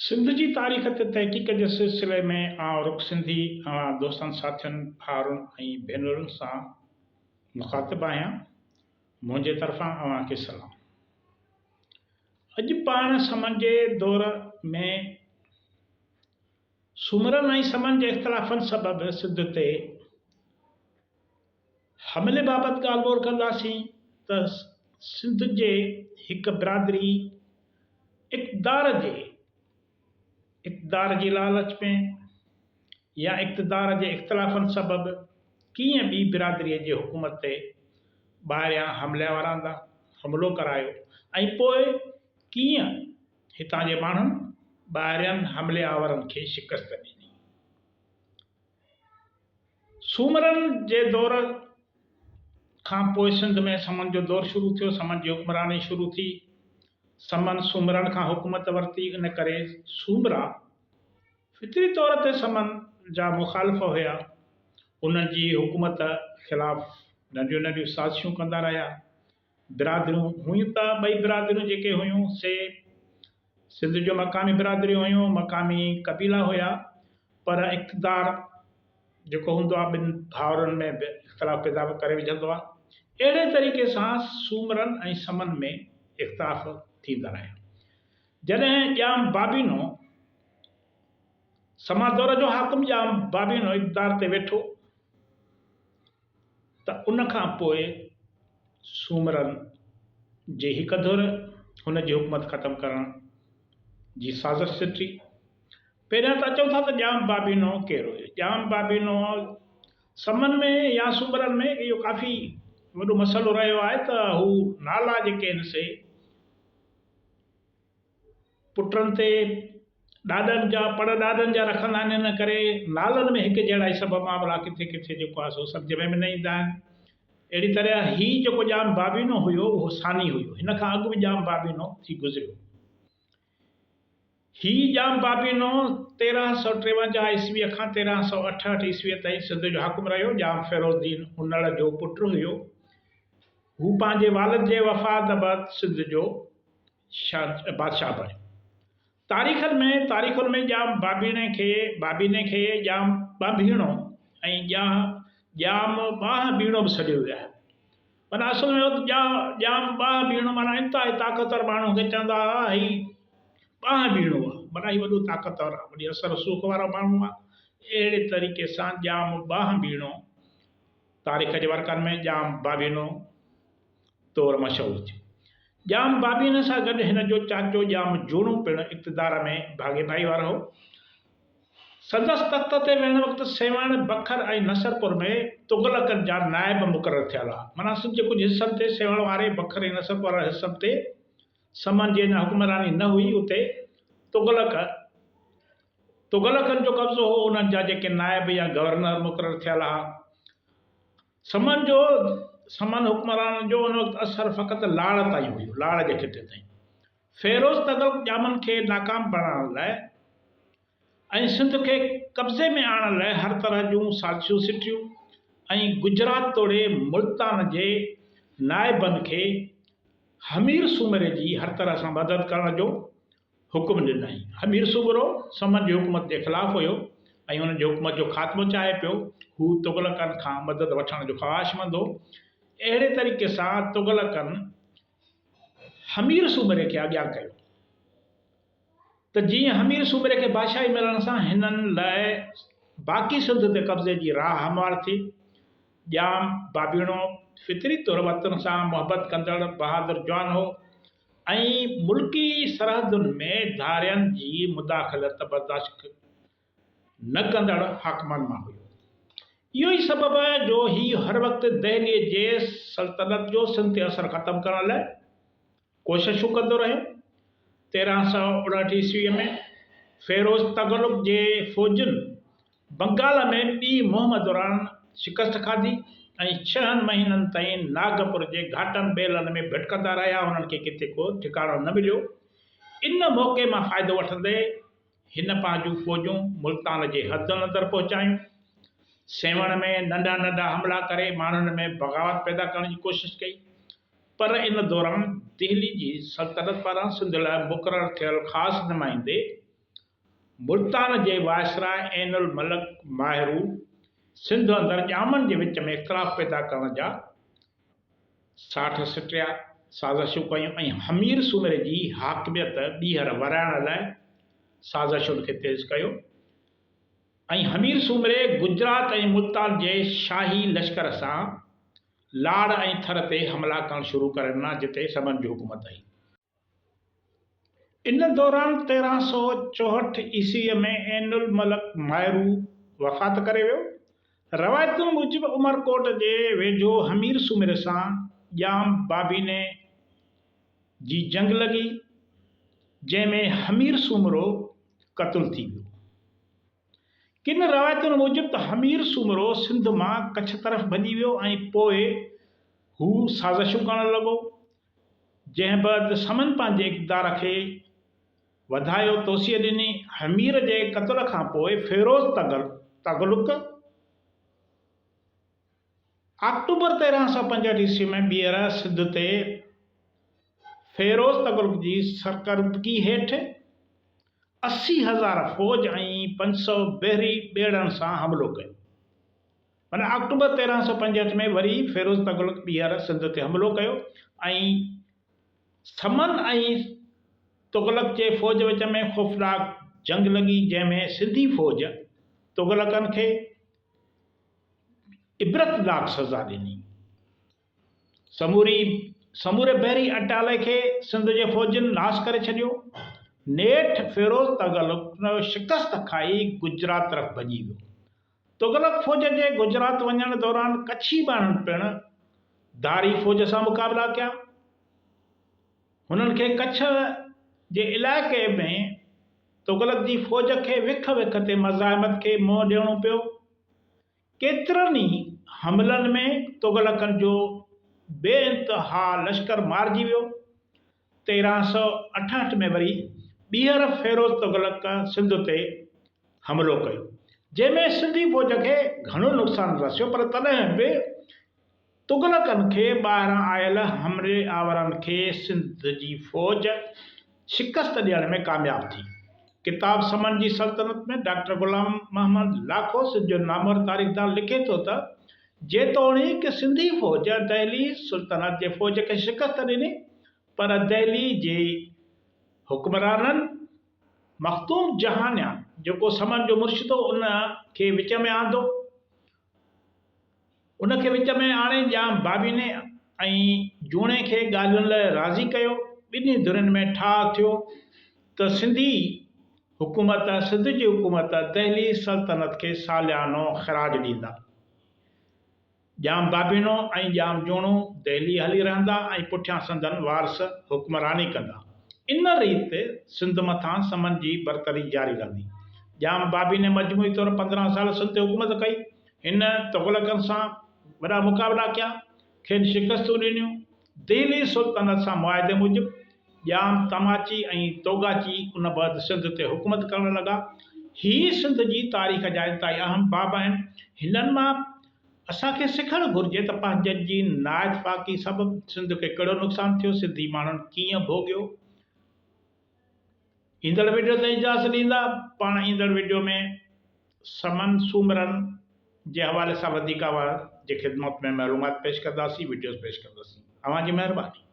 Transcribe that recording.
सिंध जी तारीख़ ते तहक़ीक़ जे सिलसिले में आउं रुख़ सिंधी दोस्तनि साथियुनि भाउरनि ऐं भेनरुनि सां मुख़ातिबु आहियां। मुंहिंजे तरफ़ां अव्हांखे सलाम। अॼु पाण समन जे दौर में सुमरनि ऐं समन जे इख़्तिलाफ़नि सबबि सिंध ते हमले बाबति ॻाल्हि ॿोल कंदासीं त सिंध जे हिकु बिरादरी इक़्तिदार जी लालच में या इक़्तिदार जे इख़्तिलाफ़नि सबबि कीअं ॿी बिरादरीअ जे हुकूमत ते ॿाहिरियां हमिलो करायो ऐं पोइ कीअं हितां जे माण्हुनि ॿाहिरियनि हमले आवरनि खे शिकस्त ॾिनी। सूमरनि जे दौर खां पोइ सिंध में समन जो दौर शुरू थियो, समन जी हुक्मरानी शुरू थी। समन सूमरनि खां हुकूमत वरिती, इन करे सूमरा फितरी तौर ते समन जा मुखालिफ़ हुया। उन्हनि जी हुकूमत ख़िलाफ़ नंढियूं नंढियूं साज़िशूं कंदा रहिया। बिरादरियूं हुयूं त ॿई बिरादरियूं जेके हुयूं से सिंध जो मक़ामी बिरादरियूं हुयूं, मक़ामी कबीला हुया, पर इक़्तिदार जेको हूंदो आहे ॿिनि भाउरनि में बि इख़्तिलाफ़ पैदा करे विझंदो आहे। अहिड़े तरीक़े सां सूमरनि ऐं समन में इख़्तिलाफ़ थींदा रहिया। जॾहिं ॼाम बाबीनो समादौर जो हाकिम ॼाम बाबीनो इक़्तिदार ते वेठो त उन खां पोइ सूमरनि जे हिकु धुर हुन जी हुकूमत ख़तमु करण जी साज़िश सिटी। पहिरियां त अचूं था त ॼाम बाबीनो केरु हुयो। ॼाम बाबीनो समन में या सूमरनि में इहो काफ़ी वॾो मसइलो रहियो आहे त हू नाला जेके आहिनि से पुटनि ते ॾाॾनि जा परॾाॾनि जा रखंदा आहिनि। इन करे नालनि में हिकु जहिड़ा ई सभु मामला किथे किथे जेको आहे सो सम्झ में बि न ईंदा आहिनि। अहिड़ी तरह हीउ जेको ॼाम बाबीनो हुयो उहो सानी हुयो, हिन खां अॻु बि ॼाम बाबीनो थी गुज़रियो। हीउ ॼाम बाबीनो 1353 ईस्वीअ खां 1368 ईस्वीअ ताईं सिंध जो हाकिम रहियो। ॼाम फ़िरोज़दीन उन्नड़ जो पुटु हुयो। हू पंहिंजे वालिद जे वफ़ात बैदि सिंध जो बादशाह बणियो। तारीख़ुनि में ॼाम बाबीने खे ॼाम ॿाभीणो ऐं ॼाम ॿाह बीणो बि सॾियो वियो आहे। माना असुल में ॼाम ॿाह बीणो माना इंतिहाई ताक़तवर माण्हू खे चवंदा हुआ ही ॿाह बीणो आहे, माना ही वॾो ताक़तवर आहे, वॾी असर सूख वारो माण्हू आहे। अहिड़े तरीक़े सां ॼाम ॿाह बीणो तारीख़ जे वर्कनि में ॼाम बाबीनो तौरु मशहूरु थियो। ॼाम बाबीने सां गॾु हिन जो चाचो ॼाम जूणो पिणु इक़्तिदार में भाॻेभाई वारो हो। संदसि तख़्त ते वेहण वक़्तु सेवाण, बखर ऐं नसरपुर में तुग़लकनि जा नाइब मुक़ररु थियल हुआ। माना सिंध जे कुझु हिसनि ते सेवाण वारे, बखर ऐं नसरपुर वारे हिसनि ते समन जी हुक्मरानी न हुई, उते तुग़लकनि जो कब्ज़ो हो। उन्हनि जा जेके नाइब या गवर्नर मुक़ररु थियल हुआ। समन हुक्मरान जो उन वक़्तु असर फ़क़ति लाड़ ताईं हुयो, लाड़ जे खिते ताईं। फ़िरोज़ तुग़लक ॼामनि खे नाकाम बणाइण लाइ ऐं सिंध खे कब्ज़े में आणण लाइ हर तरह जूं साज़िशूं सिटियूं ऐं गुजरात तोड़े मुल्तान जे नाइबनि खे हमीर सूमरे जी हर तरह सां मदद करण जो हुकुम ॾिनई। हमीर सूमरो समन जी हुकूमत जे ख़िलाफ़ु हुयो ऐं हुन जी हुकूमत जो ख़ात्मो चाहे पियो। हू तुग़लकनि खां मदद वठण जो ख़्वाहिशमंद हो। अहिड़े तरीक़े सां तुग़लकनि हमीर सूमरे खे अॻियां कयो त जीअं हमीर सूमरे खे बादशाही मिलण सां हिननि लाइ बाक़ी सिंध ते कब्ज़े जी राह हमवार थी। ॼाम बाबीणो फितरी तौरु वतन सां मुहबत कंदड़ बहादुर जवान हो ऐं मुल्की सरहदुनि में धारियनि जी मुदाख़लत बर्दाश्त न कंदड़ हाकमनि मां हुयो। इहो ई सबबु आहे जो हीउ हर वक़्तु दहलीअ जे सल्तनत जो सिंध ते असरु ख़तमु करण लाइ कोशिशूं कंदो रहियो। 1359 ईस्वीअ में फ़िरोज़ तुग़लक जे फ़ौजुनि बंगाल में ॿी मुहिम दौरान शिकस्त खाधी ऐं 6 महीननि ताईं नागपुर जे घाटनि ॿेलनि में भिटकंदा रहिया। उन्हनि खे किथे को ठिकाणो न मिलियो। इन मौक़े मां फ़ाइदो वठंदे हिन पंहिंजूं फ़ौजूं मुल्तान जे हदुनि अंदरि पहुचायूं। सेवण में नंढा नंढा हमला करे माण्हुनि में बग़ावत पैदा करण जी कोशिशि कई, पर इन दौरान दिल्ली जी सल्तनत पारां सिंध लाइ मुक़ररु थियल ख़ासि नुमाइंदे मुल्तान जे वायसराय ऐनुल मलक माहिरू सिंध अंदरि ॼामनि जे विच में इख़्तिलाफ़ पैदा करण जा साठ सटिया साज़िशूं कयूं ऐं हमीर सूमरे जी हाकिमियत ॿीहर वराइण लाइ साज़िशुनि खे तेज़ कयो ऐं हमीर सूमरे गुजरात ऐं मुल्तान जे शाही लश्कर सां लाड़ ऐं थर ते हमला करणु शुरू करे ॾिना जिते समन जी हुकूमत आई। इन दौरान 1364 ईस्वीअ में ऐनुल मलक माहिरू वफ़ात करे वियो। रवायतुनि मूजिबि उमरकोट जे वेझो हमीर सूमरे सां ॼाम बाबीने जी जंग लॻी जंहिंमें हमीर सूमरो क़तल थी वियो। किन रवायतुनि मूजिबि त हमीर सूमरो सिंध मां कच्छ तरफ़ भॼी वियो ऐं पोइ हू साज़िशूं करणु लॻो जंहिं बैदि समन पंहिंजे इक़्तिदार खे वधायो तोसीअ ॾिनी। हमीर जे क़तल खां पोइ फ़िरोज़ तगलुक अक्टूबर 1365 ईस्वी में ॿीहर सिंध ते फ़िरोज़ तगलुक जी सरकर्दगी हेठि 80,000 फ़ौज ऐं 500 बहरी ॿेड़नि सां हमिलो कयो। माना अक्टूबर 1365 में वरी फ़िरोज़ तगलुक ॿीहर सिंध ते हमिलो कयो ऐं समन ऐं तुग़लक जे फ़ौज विच में ख़ौफ़नाक जंग लॻी जंहिंमें सिंधी फ़ौज तुग़लकनि खे इबरतनाक सज़ा ॾिनी। समूरे बहरी अटाले खे सिंध जे फ़ौजियुनि नाश करे छॾियो। नेठि फ़िरोज़ तगलुक शिकस्त खाई गुजरात तरफ़ भॼी वियो। तुग़लक फ़ौज जे गुजरात वञण दौरान कच्छी ॿाणनि पिणु धारी फ़ौज सां मुक़ाबिला कया। हुननि खे कच्छ जे इलाइक़े में तुग़लक जी फ़ौज खे विख ते मज़ाहिमत खे मुंहुं ॾियणो पियो। केतिरनि ई हमलनि में तुग़लकनि जो बेइंतिहा लश्कर मारिजी वियो। 1368 में वरी ॿीहर फ़िरोज़ तगलुक सिंध ते हमिलो कयो जंहिंमें सिंधी फ़ौज खे घणो नुक़सानु रसियो पर तॾहिं बि तुग़लकनि खे ॿाहिरां आयल हमले आवरनि खे सिंध जी फ़ौज शिकस्त ॾियण में कामयाबु थी। किताब समन जी सल्तनत में डॉक्टर ग़ुलाम मोहम्मद लाखो सिंध जो नामवर तारीख़दार लिखे थो त जेतोणीकि सिंधी फ़ौज दहली सुल्तनत जे फ़ौज खे शिकस्त ॾिनी पर दहली जे हुक्मराननि मख़्तूम जहानिया जेको समन जो मुर्शिद हो उन खे विच में आंदो। उनखे विच में आणे ॼाम बाबीने ऐं जूणे खे ॻाल्हियुनि लाइ राज़ी कयो। ॿिन्ही धुरनि में ठाह थियो त सिंध जी हुकूमत दहली सल्तनत खे सालियानो ख़राज ॾींदा। ॼाम बाबीनो ऐं ॼाम जूणो दहली हली रहंदा ऐं पुठियां संदन वारस हुक्मरानी कंदा। इन रीति सिंध मथां समन जी बरतरी जारी रहंदी। ॼाम बाबीने मजमूई तौर 15 साल सिंध ते हुकूमत कई। हिन तुग़लकनि सां वॾा मुक़ाबिला कया, खेनि शिकस्तूं ॾिनियूं। दिल्ली सुल्तनत सां मुआदे मूजिबि ॼाम तमाची ऐं तोगाची उन बैदि सिंध ते हुकूमत करण लॻा। ही सिंध जी तारीख़ जा इंतिहाई अहम बाब आहिनि। हिननि मां असांखे सिखणु घुरिजे त पंहिंजनि जी नाइतफ़ाक़ी सबबु सिंध खे कहिड़ो नुक़सानु थियो, सिंधी माण्हुनि कीअं भोॻियो। ईंदड़ वीडियो ते इजाज़त ॾींदा। पाण ईंदड़ वीडियो में समन सूमरनि जे हवाले सां वधीक जी ख़िदमत में मालूमात पेश कंदासीं, वीडियोज़ पेश कंदासीं। अव्हां जी महिरबानी।